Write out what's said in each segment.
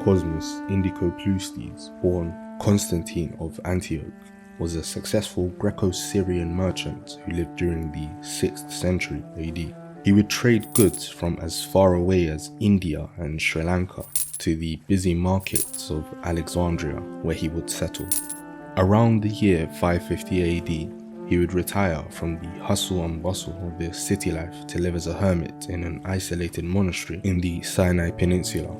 Cosmas Indicopleustes, born Constantine of Antioch, was a successful Greco-Syrian merchant who lived during the 6th century AD. He would trade goods from as far away as India and Sri Lanka to the busy markets of Alexandria, where he would settle. Around the year 550 AD, he would retire from the hustle and bustle of the city life to live as a hermit in an isolated monastery in the Sinai Peninsula.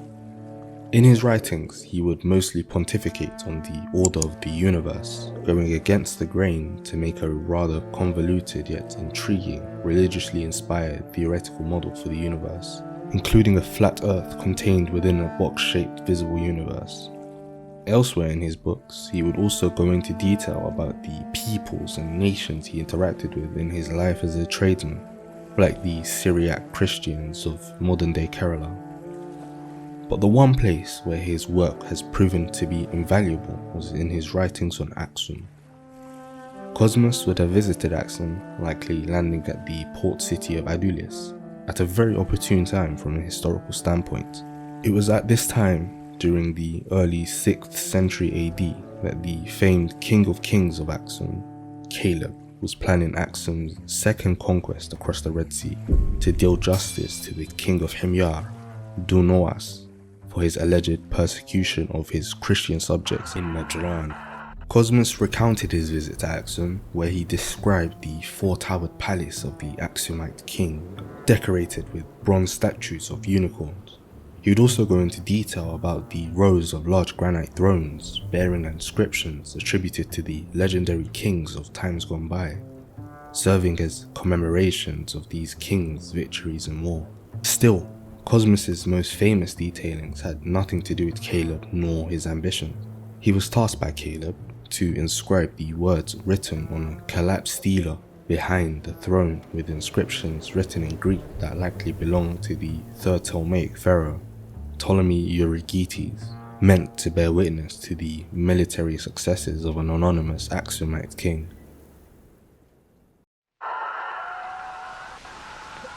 In his writings, he would mostly pontificate on the order of the universe, going against the grain to make a rather convoluted yet intriguing, religiously inspired theoretical model for the universe, including a flat earth contained within a box-shaped visible universe. Elsewhere in his books, he would also go into detail about the peoples and nations he interacted with in his life as a tradesman, like the Syriac Christians of modern-day Kerala. But the one place where his work has proven to be invaluable was in his writings on Axum. Cosmas would have visited Axum, likely landing at the port city of Adulis, at a very opportune time from a historical standpoint. It was at this time, during the early 6th century AD, that the famed King of Kings of Axum, Kaleb, was planning Axum's second conquest across the Red Sea to deal justice to the king of Himyar, Dunoas, for his alleged persecution of his Christian subjects in Najran. Cosmas recounted his visit to Axum, where he described the four-towered palace of the Aksumite king, decorated with bronze statues of unicorns. He would also go into detail about the rows of large granite thrones bearing inscriptions attributed to the legendary kings of times gone by, serving as commemorations of these kings' victories in war. Still, Cosmas's most famous detailings had nothing to do with Kaleb nor his ambition. He was tasked by Kaleb to inscribe the words written on a collapsed stela behind the throne, with inscriptions written in Greek that likely belonged to the third Ptolemaic pharaoh, Ptolemy Euergetes, meant to bear witness to the military successes of an anonymous Aksumite king.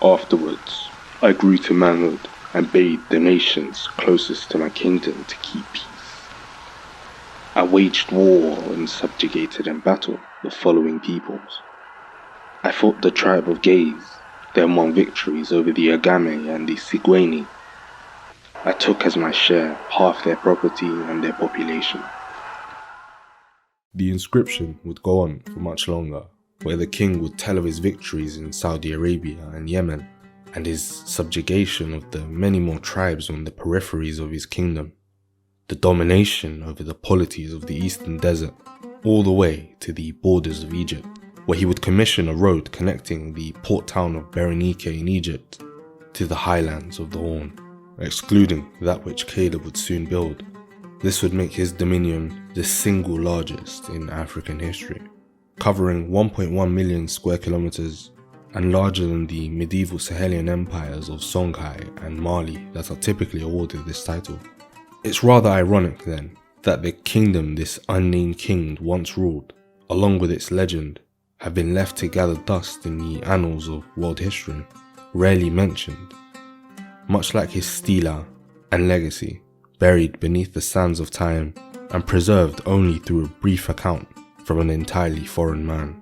Afterwards, I grew to manhood and bade the nations closest to my kingdom to keep peace. I waged war and subjugated in battle the following peoples. I fought the tribe of Gaze, then won victories over the Agame and the Sigweni. I took as my share half their property and their population. The inscription would go on for much longer, where the king would tell of his victories in Saudi Arabia and Yemen, and his subjugation of the many more tribes on the peripheries of his kingdom, the domination over the polities of the eastern desert, all the way to the borders of Egypt, where he would commission a road connecting the port town of Berenike in Egypt to the highlands of the Horn, excluding that which Kaleb would soon build. This would make his dominion the single largest in African history, covering 1.1 million square kilometers and larger than the medieval Sahelian empires of Songhai and Mali that are typically awarded this title. It's rather ironic then that the kingdom this unnamed king once ruled, along with its legend, have been left to gather dust in the annals of world history, rarely mentioned, much like his stela and legacy, buried beneath the sands of time and preserved only through a brief account from an entirely foreign man.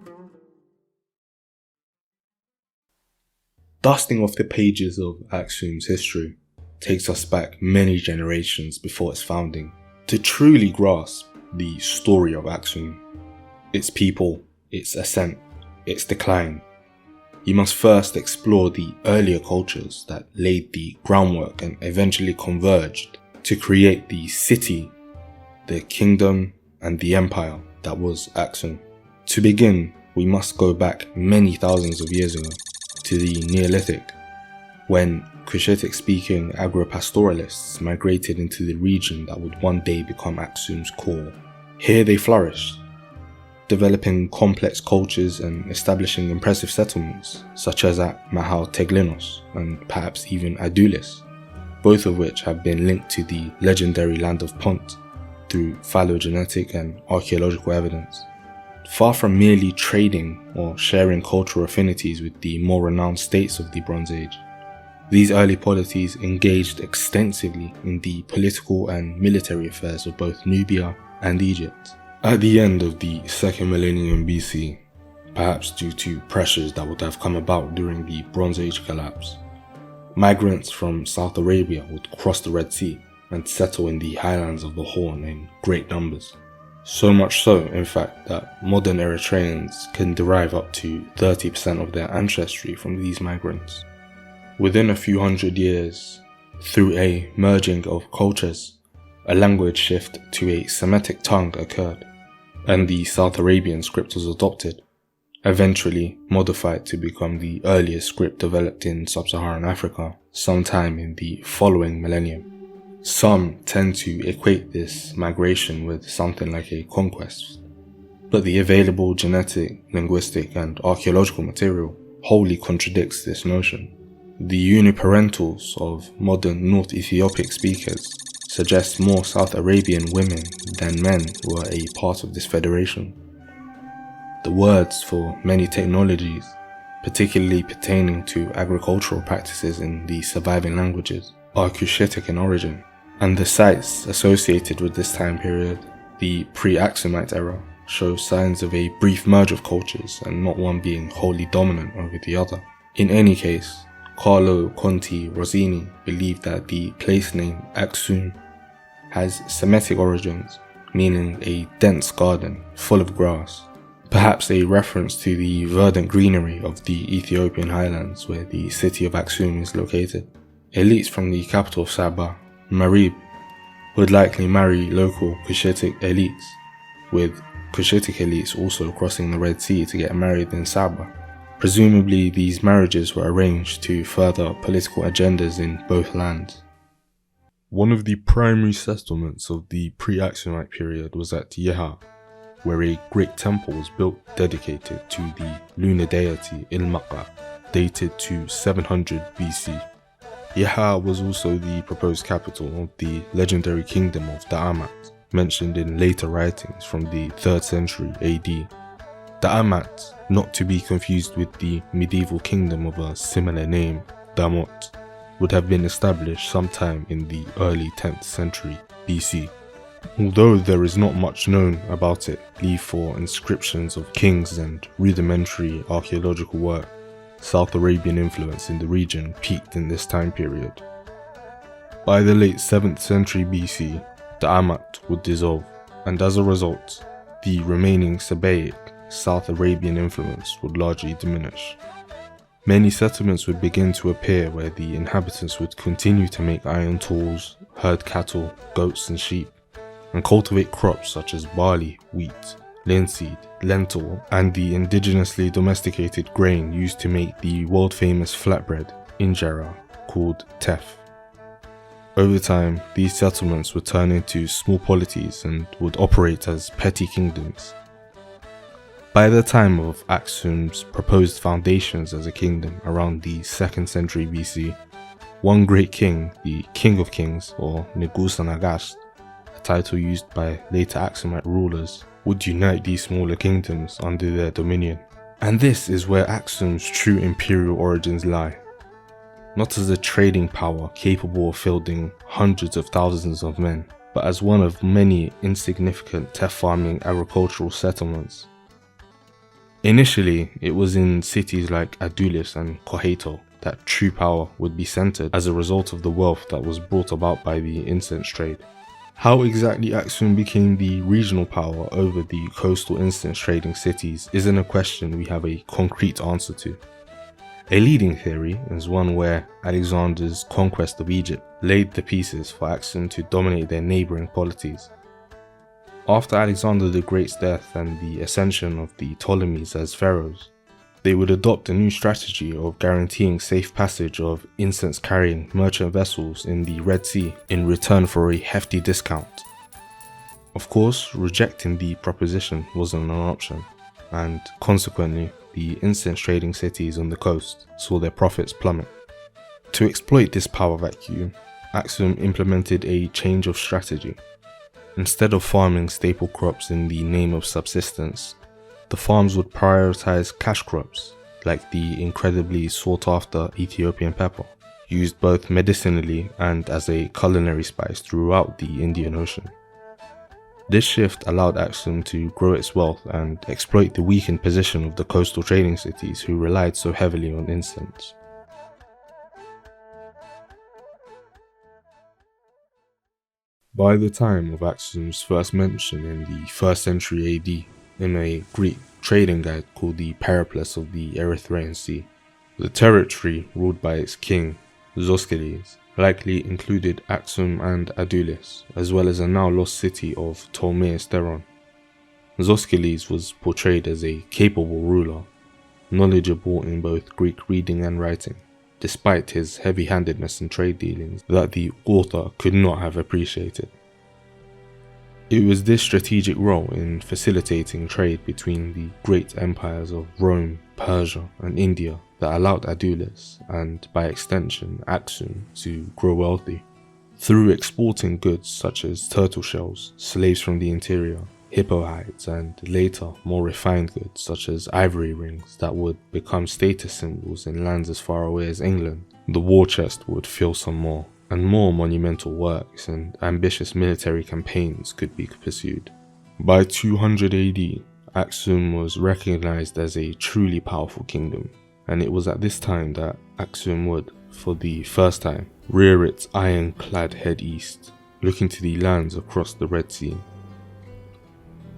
Dusting off the pages of Aksum's history takes us back many generations before its founding. To truly grasp the story of Axum, its people, its ascent, its decline, you must first explore the earlier cultures that laid the groundwork and eventually converged to create the city, the kingdom, and the empire that was Axum. To begin, we must go back many thousands of years ago, to the Neolithic, when Cushitic-speaking agro-pastoralists migrated into the region that would one day become Aksum's core. Here they flourished, developing complex cultures and establishing impressive settlements, such as at Mahal Teglinos and perhaps even Adulis, both of which have been linked to the legendary land of Punt through phylogenetic and archaeological evidence. Far from merely trading or sharing cultural affinities with the more renowned states of the Bronze Age, These early polities engaged extensively in the political and military affairs of both Nubia and Egypt. At the end of the 2nd millennium BC, perhaps due to pressures that would have come about during the Bronze Age collapse, migrants from South Arabia would cross the Red Sea and settle in the highlands of the Horn in great numbers. So much so, in fact, that modern Eritreans can derive up to 30% of their ancestry from these migrants. Within a few hundred years, through a merging of cultures, a language shift to a Semitic tongue occurred, and the South Arabian script was adopted, eventually modified to become the earliest script developed in sub-Saharan Africa sometime in the following millennium. Some tend to equate this migration with something like a conquest, but the available genetic, linguistic, and archaeological material wholly contradicts this notion. The uniparentals of modern North Ethiopic speakers suggest more South Arabian women than men were a part of this federation. The words for many technologies, particularly pertaining to agricultural practices in the surviving languages, are Cushitic in origin, and the sites associated with this time period, the pre-Aksumite era, show signs of a brief merge of cultures and not one being wholly dominant over the other. In any case, Carlo Conti Rossini believed that the place name Axum has Semitic origins, meaning a dense garden full of grass, perhaps a reference to the verdant greenery of the Ethiopian highlands where the city of Aksum is located. Elites from the capital of Saba, Marib, would likely marry local Cushitic elites, with Cushitic elites also crossing the Red Sea to get married in Saba. Presumably these marriages were arranged to further political agendas in both lands. One of the primary settlements of the pre-Aksumite period was at Yeha, where a great temple was built dedicated to the lunar deity Ilmaqa, dated to 700 BC. Yeha was also the proposed capital of the legendary kingdom of Da'amat, mentioned in later writings from the 3rd century AD. Da'amat, not to be confused with the medieval kingdom of a similar name, Damot, would have been established sometime in the early 10th century BC. Although there is not much known about it, leave for inscriptions of kings and rudimentary archaeological work, South Arabian influence in the region peaked in this time period. By the late 7th century BC, the Amat would dissolve, and as a result, the remaining Sabaic South Arabian influence would largely diminish. Many settlements would begin to appear where the inhabitants would continue to make iron tools, herd cattle, goats and sheep, and cultivate crops such as barley, wheat, linseed, lentil, and the indigenously domesticated grain used to make the world-famous flatbread, injera, called tef. Over time, these settlements would turn into small polities and would operate as petty kingdoms. By the time of Aksum's proposed foundations as a kingdom around the 2nd century BC, one great king, the King of Kings or Negusa Nagast, a title used by later Aksumite rulers, would unite these smaller kingdoms under their dominion. And this is where Aksum's true imperial origins lie. Not as a trading power capable of fielding hundreds of thousands of men, but as one of many insignificant tef farming agricultural settlements. Initially, it was in cities like Adulis and Koheto that true power would be centered as a result of the wealth that was brought about by the incense trade. How exactly Axum became the regional power over the coastal incense trading cities isn't a question we have a concrete answer to. A leading theory is one where Alexander's conquest of Egypt laid the pieces for Axum to dominate their neighbouring polities. After Alexander the Great's death and the ascension of the Ptolemies as pharaohs, they would adopt a new strategy of guaranteeing safe passage of incense-carrying merchant vessels in the Red Sea in return for a hefty discount. Of course, rejecting the proposition wasn't an option, and consequently, the incense trading cities on the coast saw their profits plummet. To exploit this power vacuum, Axum implemented a change of strategy. Instead of farming staple crops in the name of subsistence, the farms would prioritize cash crops like the incredibly sought-after Ethiopian pepper. used both medicinally and as a culinary spice throughout the Indian Ocean. This shift allowed Axum to grow its wealth and exploit the weakened position of the coastal trading cities who relied so heavily on incense. By the time of Aksum's first mention in the 1st century AD, in a Greek trading guide called the Periplus of the Erythraean Sea, the territory ruled by its king, Zoskiles, likely included Axum and Adulis, as well as a now lost city of Ptolemaeus-Theron. Zoskiles was portrayed as a capable ruler, knowledgeable in both Greek reading and writing, despite his heavy-handedness in trade dealings that the author could not have appreciated. It was this strategic role in facilitating trade between the great empires of Rome, Persia, and India that allowed Adulis, and by extension Axum, to grow wealthy. Through exporting goods such as turtle shells, slaves from the interior, hippo hides, and later more refined goods such as ivory rings that would become status symbols in lands as far away as England, the war chest would fill some more, and more monumental works and ambitious military campaigns could be pursued. By 200 AD, Axum was recognized as a truly powerful kingdom, and it was at this time that Axum would, for the first time, rear its iron-clad head east, looking to the lands across the Red Sea.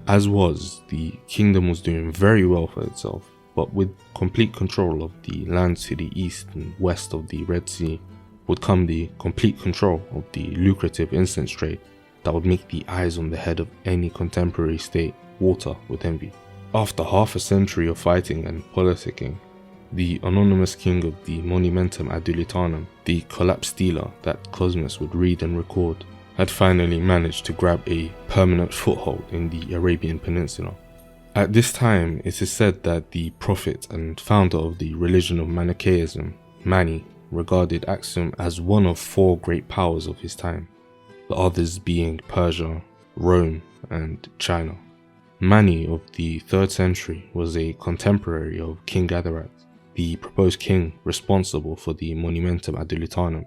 As was, the kingdom was doing very well for itself, but with complete control of the lands to the east and west of the Red Sea would come the complete control of the lucrative incense trade that would make the eyes on the head of any contemporary state water with envy. After half a century of fighting and politicking, the anonymous king of the monumentum adulitanum, the collapsed dealer that Cosmas would read and record, had finally managed to grab a permanent foothold in the Arabian Peninsula. At this time, it is said that the prophet and founder of the religion of Manichaeism, Mani, regarded Axum as one of 4 great powers of his time, the others being Persia, Rome, and China. Mani of the 3rd century was a contemporary of King Gadarat, the proposed king responsible for the monumentum adulitanum,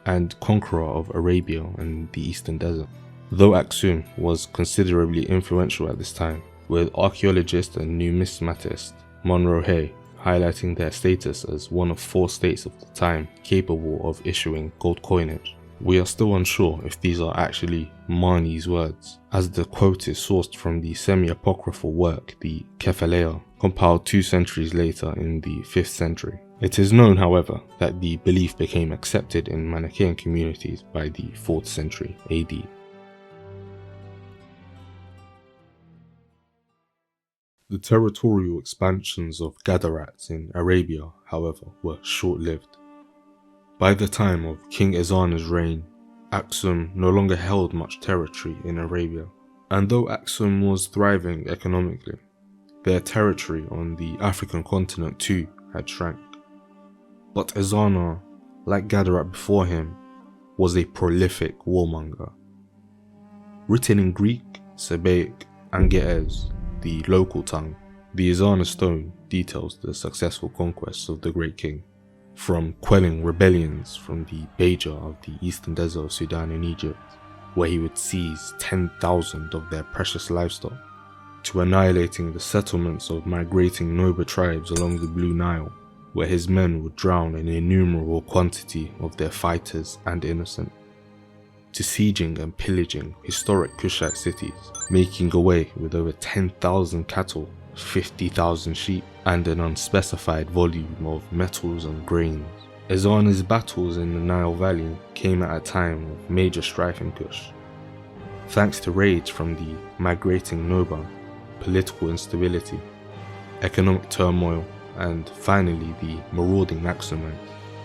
and conqueror of Arabia and the Eastern Desert. Though Axum was considerably influential at this time, with archaeologist and numismatist Monroe Hay highlighting their status as one of 4 states of the time capable of issuing gold coinage, we are still unsure if these are actually Mani's words, as the quote is sourced from the semi-apocryphal work, the Kephaleia, compiled 2 centuries later in the 5th century. It is known, however, that the belief became accepted in Manichaean communities by the 4th century AD. The territorial expansions of Gadarat in Arabia, however, were short-lived. By the time of King Ezana's reign, Axum no longer held much territory in Arabia, and though Axum was thriving economically, their territory on the African continent too had shrank. But Ezana, like Gadarat before him, was a prolific warmonger. Written in Greek, Sabaic, and Ge'ez, the local tongue, the Ezana stone details the successful conquests of the great king, from quelling rebellions from the Beja of the eastern desert of Sudan and Egypt, where he would seize 10,000 of their precious livestock, to annihilating the settlements of migrating Noba tribes along the Blue Nile, where his men would drown an innumerable quantity of their fighters and innocent, to sieging and pillaging historic Kushite cities, making away with over 10,000 cattle, 50,000 sheep, and an unspecified volume of metals and grains. Ezana's battles in the Nile Valley came at a time of major strife in Kush. Thanks to raids from the migrating Noba, political instability, economic turmoil, and finally the marauding Aksumites,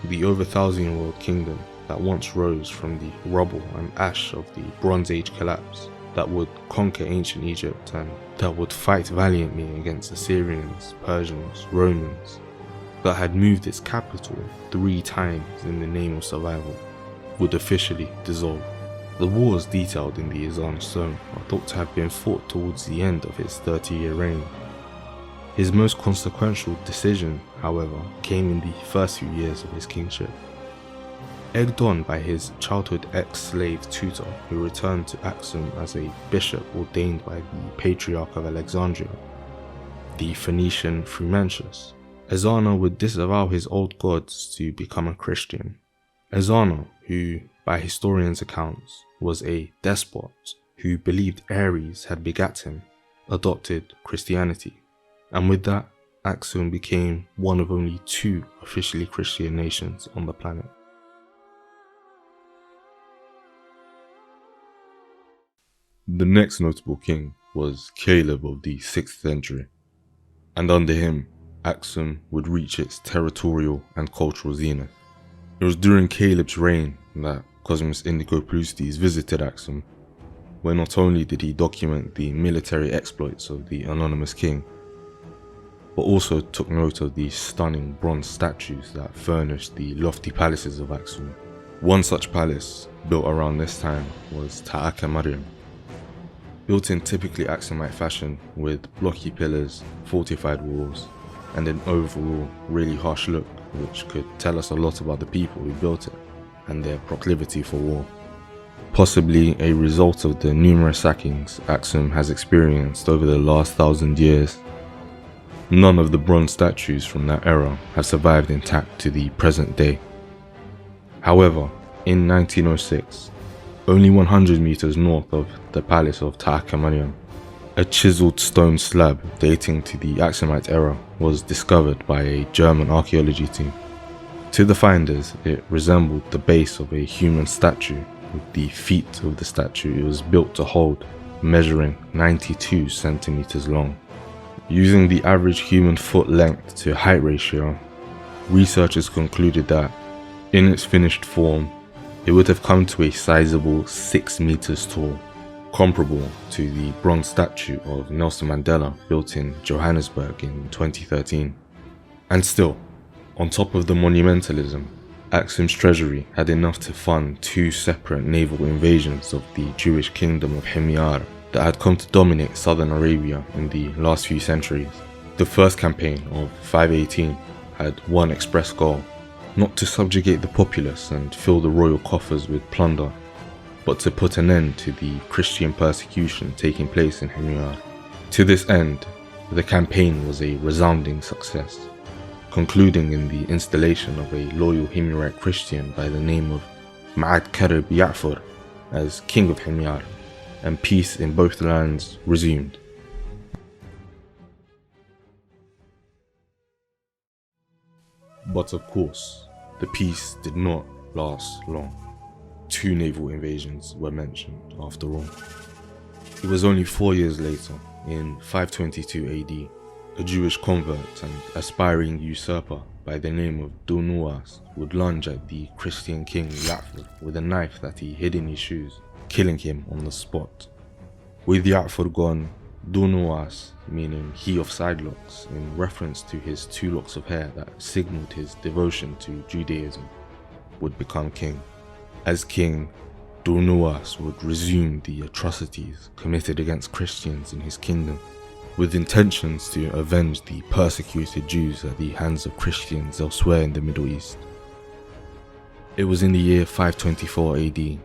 the over 1,000-year-old kingdom that once rose from the rubble and ash of the Bronze Age collapse, that would conquer ancient Egypt and that would fight valiantly against Assyrians, Persians, Romans, that had moved its capital 3 times in the name of survival, would officially dissolve. The wars detailed in the Ezana stone are thought to have been fought towards the end of his 30-year reign. His most consequential decision, however, came in the first few years of his kingship. Egged on by his childhood ex-slave tutor, who returned to Axum as a bishop ordained by the Patriarch of Alexandria, the Phoenician Frumentius, Ezana would disavow his old gods to become a Christian. Ezana, who, by historians' accounts, was a despot who believed Ares had begat him, adopted Christianity, and with that, Axum became one of only 2 officially Christian nations on the planet. The next notable king was Kaleb of the 6th century, and under him, Axum would reach its territorial and cultural zenith. It was during Kaleb's reign that Cosmas Indicopleustes visited Axum, where not only did he document the military exploits of the anonymous king, but also took note of the stunning bronze statues that furnished the lofty palaces of Axum. One such palace, built around this time, was Ta'aka-Mariam. Built in typically Aksumite fashion with blocky pillars, fortified walls, and an overall really harsh look, which could tell us a lot about the people who built it and their proclivity for war. Possibly a result of the numerous sackings Axum has experienced over the last 1,000 years. None of the bronze statues from that era have survived intact to the present day. However, in 1906, only 100 meters north of the palace of Ta'aka-Mariam, a chiseled stone slab dating to the Aksumite era was discovered by a German archaeology team. To the finders, it resembled the base of a human statue, with the feet of the statue it was built to hold measuring 92 centimeters long. Using the average human foot length to height ratio, researchers concluded that, in its finished form, it would have come to a sizable 6 meters tall, comparable to the bronze statue of Nelson Mandela built in Johannesburg in 2013. And still, on top of the monumentalism, Axum's treasury had enough to fund 2 separate naval invasions of the Jewish kingdom of Himyar that had come to dominate southern Arabia in the last few centuries. The first campaign of 518 had one express goal: not to subjugate the populace and fill the royal coffers with plunder, but to put an end to the Christian persecution taking place in Himyar. To this end, the campaign was a resounding success, concluding in the installation of a loyal Himyarite Christian by the name of Ma'ad Karib Ya'fur as king of Himyar, and peace in both lands resumed. But of course, the peace did not last long. 2 naval invasions were mentioned after all. It was only 4 years later, in 522 AD, a Jewish convert and aspiring usurper by the name of Dunuas would lunge at the Christian king Ya'fur with a knife that he hid in his shoes, killing him on the spot. With Ya'fur gone, Dunuas, meaning he of side locks, in reference to his 2 locks of hair that signaled his devotion to Judaism, would become king. As king, Dunuas would resume the atrocities committed against Christians in his kingdom, with intentions to avenge the persecuted Jews at the hands of Christians elsewhere in the Middle East. It was in the year 524 AD,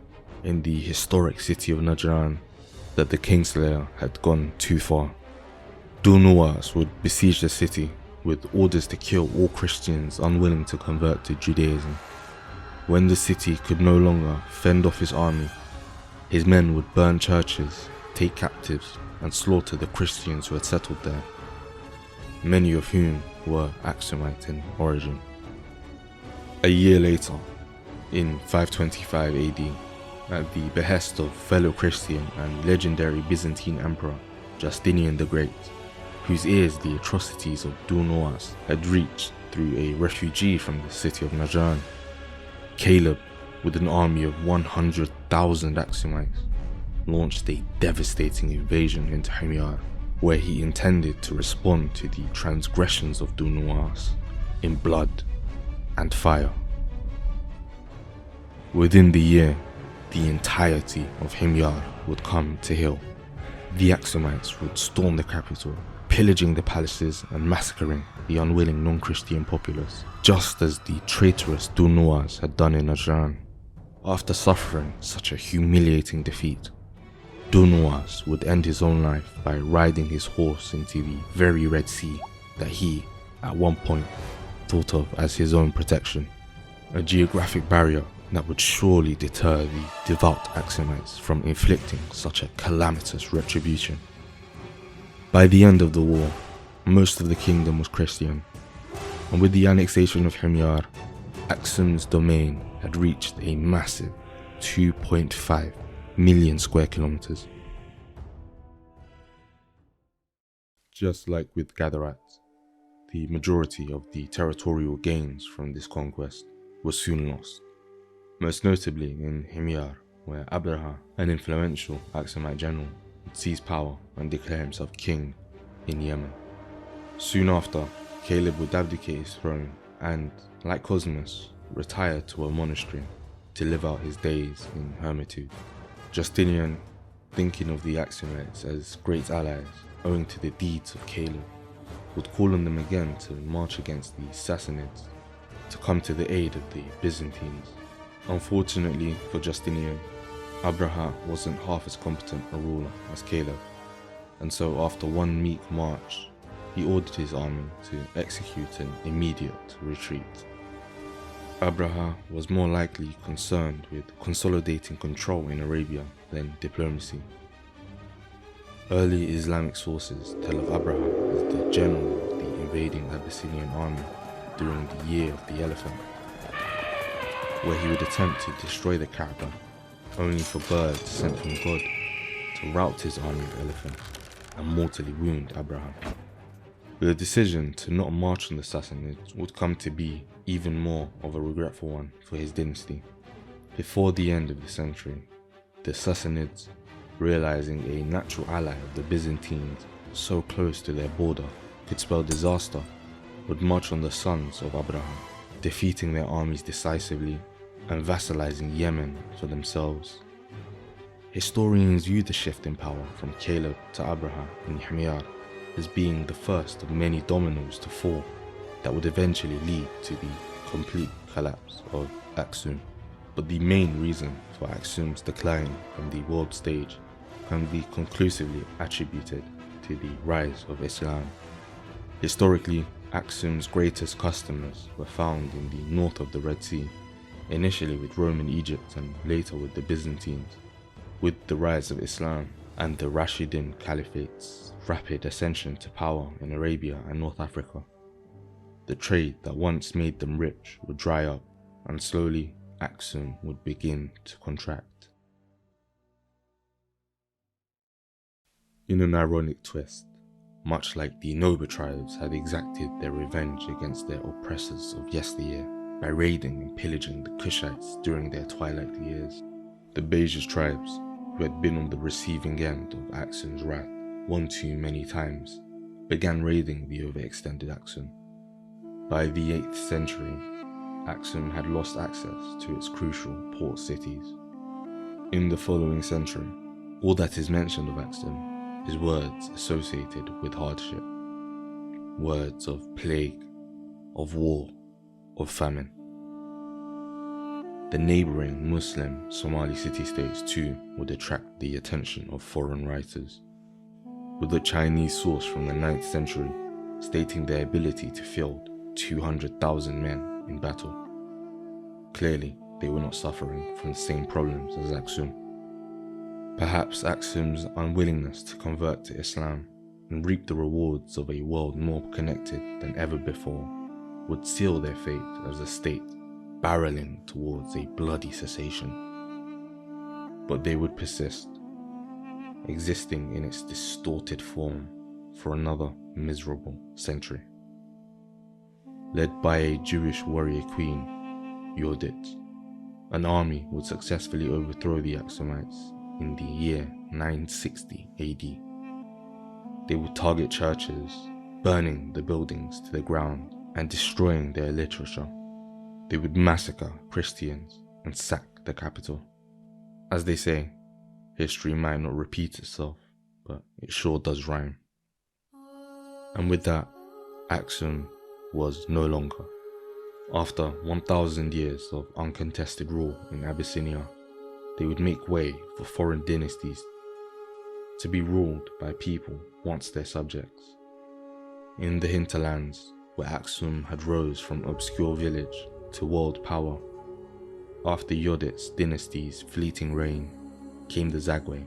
in the historic city of Najran, that the Kingslayer had gone too far. Dunuas would besiege the city with orders to kill all Christians unwilling to convert to Judaism. When the city could no longer fend off his army, his men would burn churches, take captives, and slaughter the Christians who had settled there, many of whom were Aksumite in origin. A year later, in 525 AD, at the behest of fellow Christian and legendary Byzantine Emperor Justinian the Great, whose ears the atrocities of Dunuas had reached through a refugee from the city of Najran, Kaleb, with an army of 100,000 Aksumites, launched a devastating invasion into Himyar, where he intended to respond to the transgressions of Dunuas in blood and fire. Within the year, the entirety of Himyar would come to heel. The Aksumites would storm the capital, pillaging the palaces and massacring the unwilling non-Christian populace, just as the traitorous Dunois had done in Najran. After suffering such a humiliating defeat, Dunois would end his own life by riding his horse into the very Red Sea that he, at one point, thought of as his own protection, a geographic barrier that would surely deter the devout Axumites from inflicting such a calamitous retribution. By the end of the war, most of the kingdom was Christian, and with the annexation of Himyar, Aksum's domain had reached a massive 2.5 million square kilometers. Just like with Gadarats, the majority of the territorial gains from this conquest were soon lost, most notably in Himyar, where Abraha, an influential Aksumite general, would seize power and declare himself king in Yemen. Soon after, Kaleb would abdicate his throne and, like Cosmas, retire to a monastery to live out his days in hermitude. Justinian, thinking of the Axumites as great allies owing to the deeds of Kaleb, would call on them again to march against the Sassanids, to come to the aid of the Byzantines. Unfortunately for Justinian, Abraha wasn't half as competent a ruler as Kaleb, and so after one meek march, he ordered his army to execute an immediate retreat. Abraha was more likely concerned with consolidating control in Arabia than diplomacy. Early Islamic sources tell of Abraha as the general of the invading Abyssinian army during the Year of the Elephant, where he would attempt to destroy the Kaaba, only for birds sent from God to rout his army of elephants and mortally wound Abraham. The decision to not march on the Sassanids would come to be even more of a regretful one for his dynasty. Before the end of the century, the Sassanids, realizing a natural ally of the Byzantines so close to their border could spell disaster, would march on the sons of Abraham, defeating their armies decisively and vassalizing Yemen for themselves. Historians view the shift in power from Kaleb to Abraha in Himyar as being the first of many dominoes to fall that would eventually lead to the complete collapse of Aksum. But the main reason for Aksum's decline from the world stage can be conclusively attributed to the rise of Islam. Historically, Aksum's greatest customers were found in the north of the Red Sea, initially with Roman Egypt and later with the Byzantines. With the rise of Islam and the Rashidun Caliphate's rapid ascension to power in Arabia and North Africa, the trade that once made them rich would dry up, and slowly Aksum would begin to contract. In an ironic twist, much like the Noba tribes had exacted their revenge against their oppressors of yesteryear by raiding and pillaging the Kushites during their twilight years, the Bejas tribes, who had been on the receiving end of Aksum's wrath one too many times, began raiding the overextended Aksum. By the 8th century, Aksum had lost access to its crucial port cities. In the following century, all that is mentioned of Aksum is words associated with hardship, words of plague, of war, of famine. The neighbouring Muslim Somali city-states too would attract the attention of foreign writers, with a Chinese source from the 9th century stating their ability to field 200,000 men in battle. Clearly, they were not suffering from the same problems as Aksum. Perhaps Aksum's unwillingness to convert to Islam and reap the rewards of a world more connected than ever before would seal their fate as a state barreling towards a bloody cessation. But they would persist, existing in its distorted form for another miserable century. Led by a Jewish warrior queen, Yordit, an army would successfully overthrow the Aksumites in the year 960 AD. They would target churches, burning the buildings to the ground and destroying their literature. They would massacre Christians and sack the capital. As they say, history might not repeat itself, but it sure does rhyme. And with that, Axum was no longer. After 1,000 years of uncontested rule in Abyssinia, they would make way for foreign dynasties to be ruled by people once their subjects. In the hinterlands, where Axum had rose from obscure village to world power, after Yodit's dynasty's fleeting reign came the Zagwe,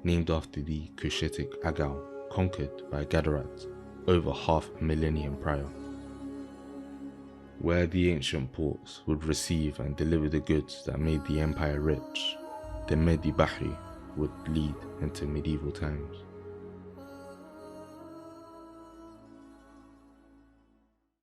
named after the Cushitic Agau conquered by Gadarat over half a millennium prior, where the ancient ports would receive and deliver the goods that made the empire rich. The Medi Bahri would lead into medieval times.